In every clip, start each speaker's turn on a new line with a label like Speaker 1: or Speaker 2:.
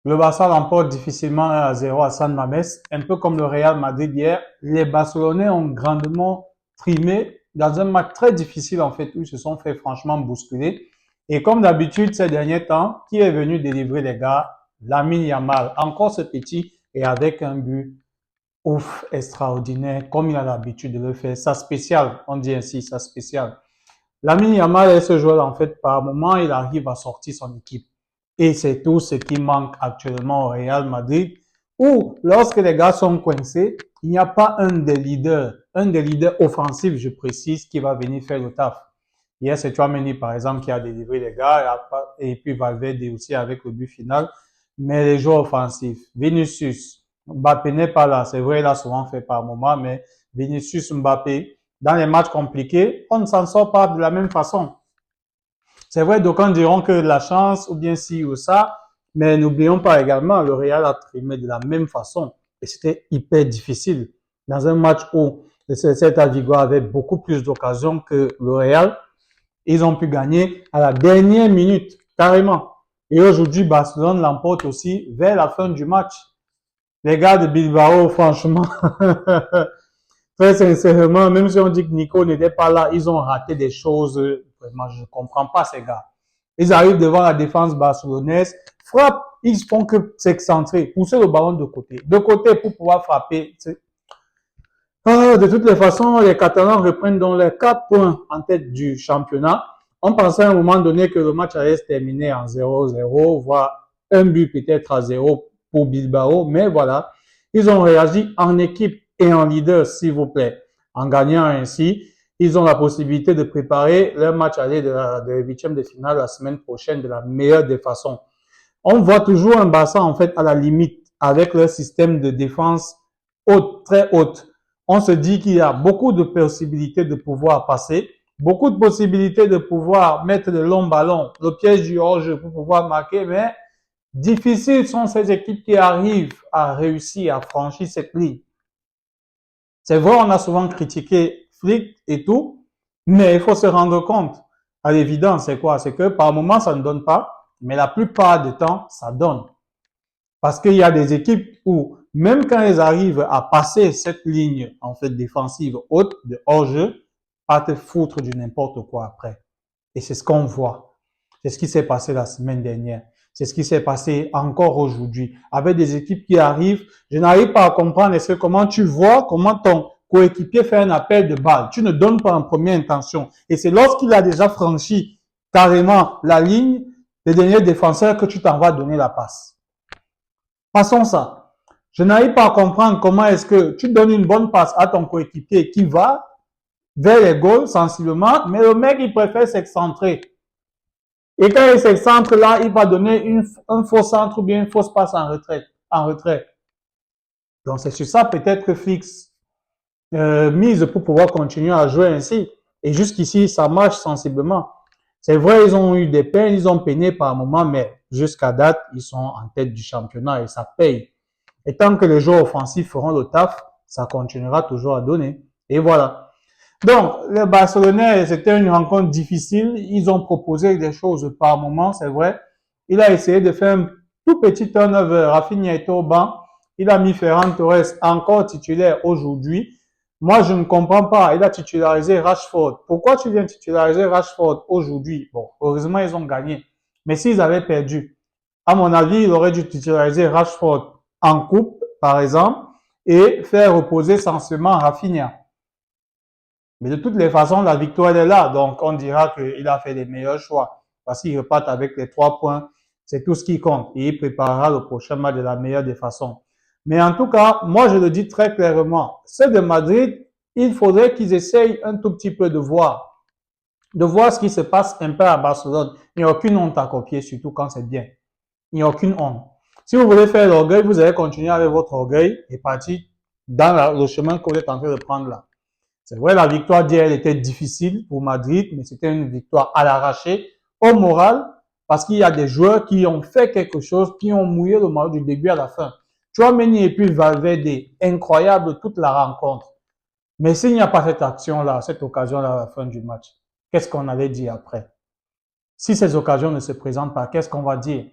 Speaker 1: Le Barça l'emporte difficilement 1-0 à San Mamés. Un peu comme le Real Madrid hier, les Barcelonais ont grandement trimé dans un match très difficile en fait où ils se sont fait franchement bousculer. Et comme d'habitude ces derniers temps, qui est venu délivrer les gars? Lamine Yamal, encore ce petit et avec un but ouf, extraordinaire, comme il a l'habitude de le faire. Ça spécial, on dit ainsi, ça spécial. Lamine Yamal est ce joueur, en fait, par moment, il arrive à sortir son équipe. Et c'est tout ce qui manque actuellement au Real Madrid, où, lorsque les gars sont coincés, il n'y a pas un des leaders offensifs, je précise, qui va venir faire le taf. Hier, c'est Chouameni, par exemple, qui a délivré les gars, et puis Valverde aussi avec le but final. Mais les joueurs offensifs, Vinicius, Mbappé n'est pas là. C'est vrai, il a souvent fait par moment, mais Vinicius, Mbappé, dans les matchs compliqués, on ne s'en sort pas de la même façon. C'est vrai, d'aucuns diront que la chance ou bien ci ou ça, mais n'oublions pas également, le Real a trimé de la même façon. Et c'était hyper difficile. Dans un match où Celta Vigo avait beaucoup plus d'occasions que le Real, ils ont pu gagner à la dernière minute, carrément. Et aujourd'hui, Barcelone l'emporte aussi vers la fin du match. Les gars de Bilbao, franchement, très sincèrement, même si on dit que Nico n'était pas là, ils ont raté des choses. Vraiment, je ne comprends pas ces gars. Ils arrivent devant la défense barcelonaise, frappent, ils font que s'excentrer, pousser le ballon de côté pour pouvoir frapper. Ah, de toutes les façons, les Catalans reprennent donc les 4 points en tête du championnat. On pensait à un moment donné que le match allait se terminer en 0-0, voire un but peut-être à 0 pour Bilbao, mais voilà, ils ont réagi en équipe et en leader, s'il vous plaît. En gagnant ainsi, ils ont la possibilité de préparer leur match aller de huitième de finale la semaine prochaine de la meilleure des façons. On voit toujours un Barça en fait à la limite avec leur système de défense haute, très haute. On se dit qu'il y a beaucoup de possibilités de pouvoir passer, beaucoup de possibilités de pouvoir mettre de longs ballons, le piège du hors-jeu pour pouvoir marquer, mais difficiles sont ces équipes qui arrivent à réussir à franchir cette ligne. C'est vrai, on a souvent critiqué Flick et tout, mais il faut se rendre compte, à l'évidence, c'est quoi? C'est que par moment, ça ne donne pas, mais la plupart du temps, ça donne. Parce qu'il y a des équipes où, même quand elles arrivent à passer cette ligne, en fait, défensive haute, de hors-jeu, pas te foutre du n'importe quoi après. Et c'est ce qu'on voit. C'est ce qui s'est passé la semaine dernière. C'est ce qui s'est passé encore aujourd'hui. Avec des équipes qui arrivent, je n'arrive pas à comprendre est-ce que comment tu vois, comment ton coéquipier fait un appel de balle. Tu ne donnes pas en première intention. Et c'est lorsqu'il a déjà franchi carrément la ligne, le dernier défenseur que tu t'en vas donner la passe. Passons ça. Je n'arrive pas à comprendre comment est-ce que tu donnes une bonne passe à ton coéquipier qui va vers les goals sensiblement, mais le mec, il préfère s'excentrer. Et quand il s'excentre là, il va donner un faux centre ou bien une fausse passe en retrait. Donc c'est sur ça peut-être que Fix mise pour pouvoir continuer à jouer ainsi. Et jusqu'ici, ça marche sensiblement. C'est vrai, ils ont eu des peines, ils ont peiné par moments, mais jusqu'à date, ils sont en tête du championnat et ça paye. Et tant que les joueurs offensifs feront le taf, ça continuera toujours à donner. Et voilà. Donc, les Barcelonais, c'était une rencontre difficile. Ils ont proposé des choses par moment, c'est vrai. Il a essayé de faire un tout petit turnover. Rafinha était au banc. Il a mis Ferran Torres encore titulaire aujourd'hui. Moi, je ne comprends pas. Il a titularisé Rashford. Pourquoi tu viens titulariser Rashford aujourd'hui? Bon, heureusement, ils ont gagné. Mais s'ils avaient perdu, à mon avis, il aurait dû titulariser Rashford en coupe, par exemple, et faire reposer sensiblement Rafinha. Mais de toutes les façons, la victoire elle est là. Donc, on dira qu'il a fait les meilleurs choix. Parce qu'il repart avec les 3 points. C'est tout ce qui compte. Et il préparera le prochain match de la meilleure des façons. Mais en tout cas, moi, je le dis très clairement. Ceux de Madrid, il faudrait qu'ils essayent un tout petit peu de voir. De voir ce qui se passe un peu à Barcelone. Il n'y a aucune honte à copier, surtout quand c'est bien. Il n'y a aucune honte. Si vous voulez faire l'orgueil, vous allez continuer avec votre orgueil et partir dans le chemin que vous êtes en train de prendre là. C'est vrai, la victoire d'hier, elle était difficile pour Madrid, mais c'était une victoire à l'arraché, au moral, parce qu'il y a des joueurs qui ont fait quelque chose, qui ont mouillé le maillot du début à la fin. Chouameni et puis Valverde, incroyable toute la rencontre. Mais s'il n'y a pas cette action-là, cette occasion-là à la fin du match, qu'est-ce qu'on allait dire après? Si ces occasions ne se présentent pas, qu'est-ce qu'on va dire?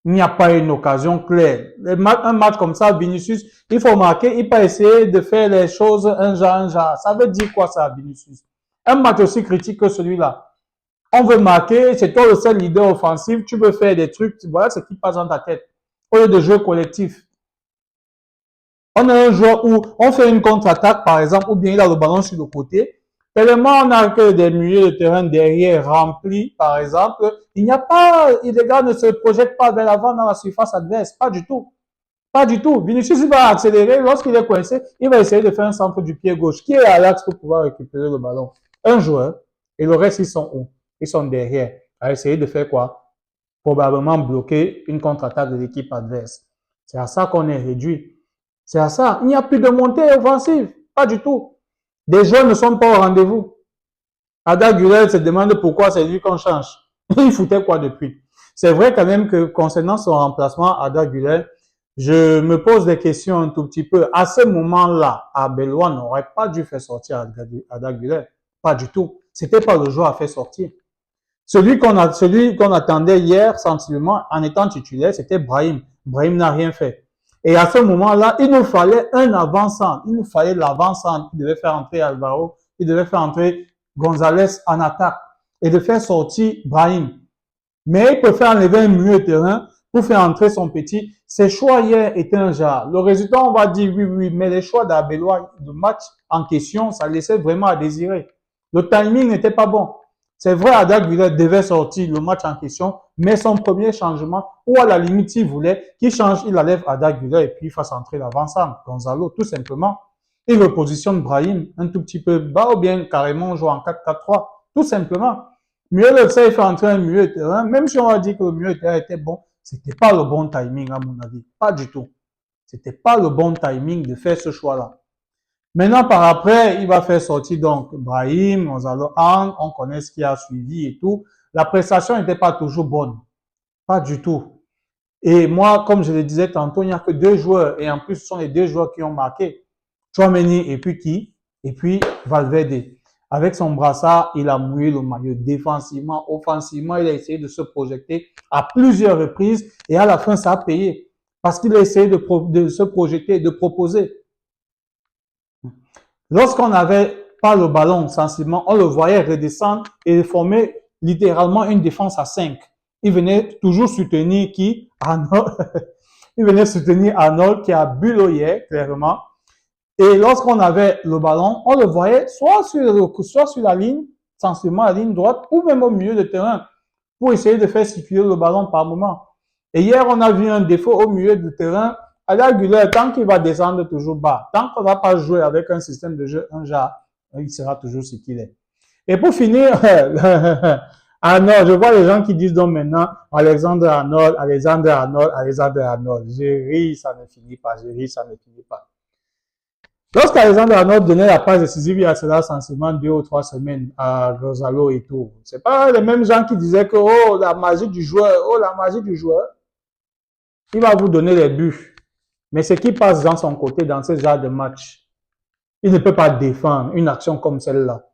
Speaker 1: Il n'y a pas une occasion claire. Un match comme ça, Vinicius, il faut marquer, il peut essayer de faire les choses un genre. Ça veut dire quoi ça, Vinicius? Un match aussi critique que celui-là. On veut marquer, c'est toi le seul leader offensif, tu veux faire des trucs, voilà ce qui passe dans ta tête. Au lieu de jouer collectif. On a un joueur où on fait une contre-attaque, par exemple, ou bien il a le ballon sur le côté. Tellement on a que des milieux de terrain derrière remplis, par exemple, il n'y a pas, les gars ne se projettent pas vers l'avant dans la surface adverse, pas du tout. Pas du tout. Vinicius, il va accélérer, lorsqu'il est coincé, il va essayer de faire un centre du pied gauche, qui est à l'axe pour pouvoir récupérer le ballon. Un joueur, et le reste, ils sont où? Ils sont derrière, à essayer de faire quoi? Probablement bloquer une contre-attaque de l'équipe adverse. C'est à ça qu'on est réduit. C'est à ça. Il n'y a plus de montée offensive. Pas du tout. Des jeunes ne sont pas au rendez-vous. Ada Güler se demande pourquoi c'est lui qu'on change. Il foutait quoi depuis? C'est vrai quand même que concernant son remplacement, Ada Güler, je me pose des questions un tout petit peu. À ce moment-là, Arbeloa n'aurait pas dû faire sortir Ada Güler. Pas du tout. C'était pas le joueur à faire sortir. Celui qu'on attendait hier, sensiblement, en étant titulaire, c'était Brahim. Brahim n'a rien fait. Et à ce moment-là, il nous fallait un avant-centre. Il nous fallait l'avant-centre. Il devait faire entrer Alvaro. Il devait faire entrer Gonzalez en attaque. Et de faire sortir Brahim. Mais il préfère enlever un milieu de terrain pour faire entrer son petit. Ses choix hier étaient un genre. Le résultat, on va dire oui, oui, mais les choix d'Abeloa, le match en question, ça laissait vraiment à désirer. Le timing n'était pas bon. C'est vrai, Ada Güler devait sortir le match en question, mais son premier changement, ou à la limite, s'il voulait, qu'il change, il enlève Ada Güler et puis il fasse entrer l'avant-centre, Gonzalo, tout simplement. Il repositionne Brahim un tout petit peu bas ou bien carrément joue en 4-4-3, tout simplement. Mieux le fait faire entrer un milieu de terrain, même si on va dire que le milieu de terrain était bon, c'était pas le bon timing à mon avis, pas du tout. C'était pas le bon timing de faire ce choix-là. Maintenant, par après, il va faire sortir donc Brahim, Gonzalo Hang, on connaît ce qui a suivi et tout. La prestation n'était pas toujours bonne. Pas du tout. Et moi, comme je le disais tantôt, il n'y a que deux joueurs. Et en plus, ce sont les deux joueurs qui ont marqué. Chouameni et puis qui? Et puis Valverde. Avec son brassard, il a mouillé le maillot défensivement, offensivement. Il a essayé de se projeter à plusieurs reprises. Et à la fin, ça a payé. Parce qu'il a essayé de se projeter, de proposer. Lorsqu'on n'avait pas le ballon sensiblement, on le voyait redescendre et former littéralement une défense à 5. Il venait toujours soutenir qui? Arnold. Il venait soutenir Arnold qui a bullo hier, clairement. Et lorsqu'on avait le ballon, on le voyait soit sur la ligne, sensiblement la ligne droite, ou même au milieu de terrain, pour essayer de faire circuler le ballon par moment. Et hier, on a vu un défaut au milieu du terrain. Ada Güler, tant qu'il va descendre toujours bas, tant qu'on ne va pas jouer avec un système de jeu, un genre, il sera toujours ce qu'il est. Et pour finir, Arnold, je vois les gens qui disent donc maintenant Alexander Arnold, Alexander Arnold, Alexander Arnold. Je ris, ça ne finit pas, je ris, ça ne finit pas. Lorsqu'Alexander Arnold donnait la passe décisive il y a cela sensiblement 2 ou 3 semaines à Gonzalo et tout, c'est pas les mêmes gens qui disaient que oh la magie du joueur, oh la magie du joueur, il va vous donner les buts. Mais ce qui passe dans son côté dans ce genre de match, il ne peut pas défendre une action comme celle-là.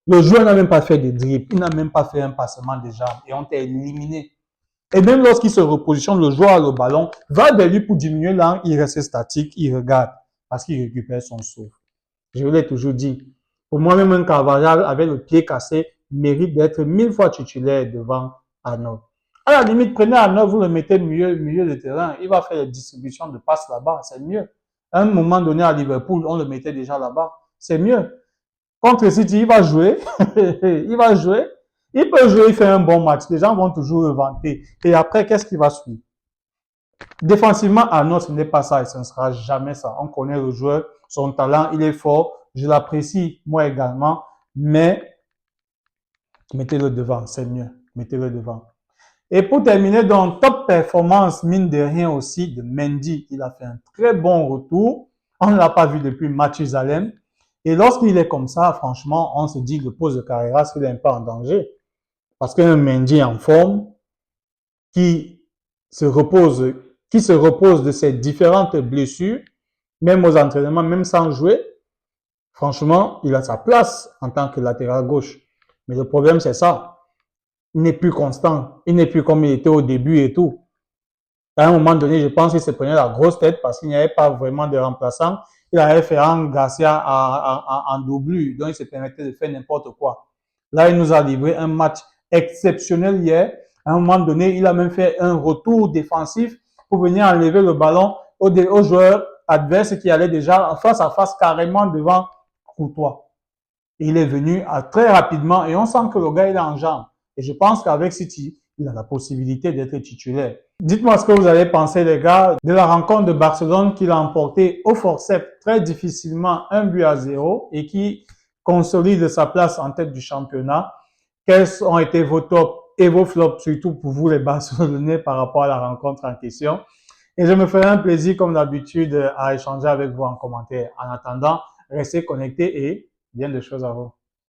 Speaker 1: Le joueur n'a même pas fait de dribble, il n'a même pas fait un passement de jambes et on t'a éliminé. Et même lorsqu'il se repositionne, le joueur a le ballon, va vers lui pour diminuer l'angle, il reste statique, il regarde parce qu'il récupère son souffle. Je vous l'ai toujours dit. Pour moi, même un Carvajal avec le pied cassé mérite d'être 1000 fois titulaire devant Arnold. À la limite, prenez Arnold, vous le mettez milieu de terrain, il va faire les distributions de passes là-bas, c'est mieux. À un moment donné à Liverpool, on le mettait déjà là-bas, c'est mieux. Contre City, il va jouer, il va jouer, il peut jouer, il fait un bon match, les gens vont toujours le vanter. Et après, qu'est-ce qui va suivre? Défensivement, Arnold, ce n'est pas ça et ce ne sera jamais ça. On connaît le joueur, son talent, il est fort, je l'apprécie, moi également, mais mettez-le devant, c'est mieux, mettez-le devant. Et pour terminer, donc, top performance, mine de rien aussi, de Mendy. Il a fait un très bon retour. On ne l'a pas vu depuis Mathusalem. Et lorsqu'il est comme ça, franchement, on se dit que le poste de Carreras, il n'est pas en danger. Parce qu'un Mendy en forme, qui se repose de ses différentes blessures, même aux entraînements, même sans jouer, franchement, il a sa place en tant que latéral gauche. Mais le problème, c'est ça. Il n'est plus constant. Il n'est plus comme il était au début et tout. À un moment donné, je pense qu'il se prenait la grosse tête parce qu'il n'y avait pas vraiment de remplaçant. Il avait Ferran Garcia en doublure, donc il se permettait de faire n'importe quoi. Là, il nous a livré un match exceptionnel hier. À un moment donné, il a même fait un retour défensif pour venir enlever le ballon aux joueurs adverses qui allaient déjà face à face carrément devant Courtois. Il est venu très rapidement et on sent que le gars il est en jambes. Et je pense qu'avec City, il a la possibilité d'être titulaire. Dites-moi ce que vous avez pensé, les gars, de la rencontre de Barcelone qu'il a emporté au forceps très difficilement 1-0 et qui consolide sa place en tête du championnat. Quels ont été vos tops et vos flops, surtout pour vous les Barcelonais par rapport à la rencontre en question? Et je me ferai un plaisir, comme d'habitude, à échanger avec vous en commentaire. En attendant, restez connectés et bien de choses à vous.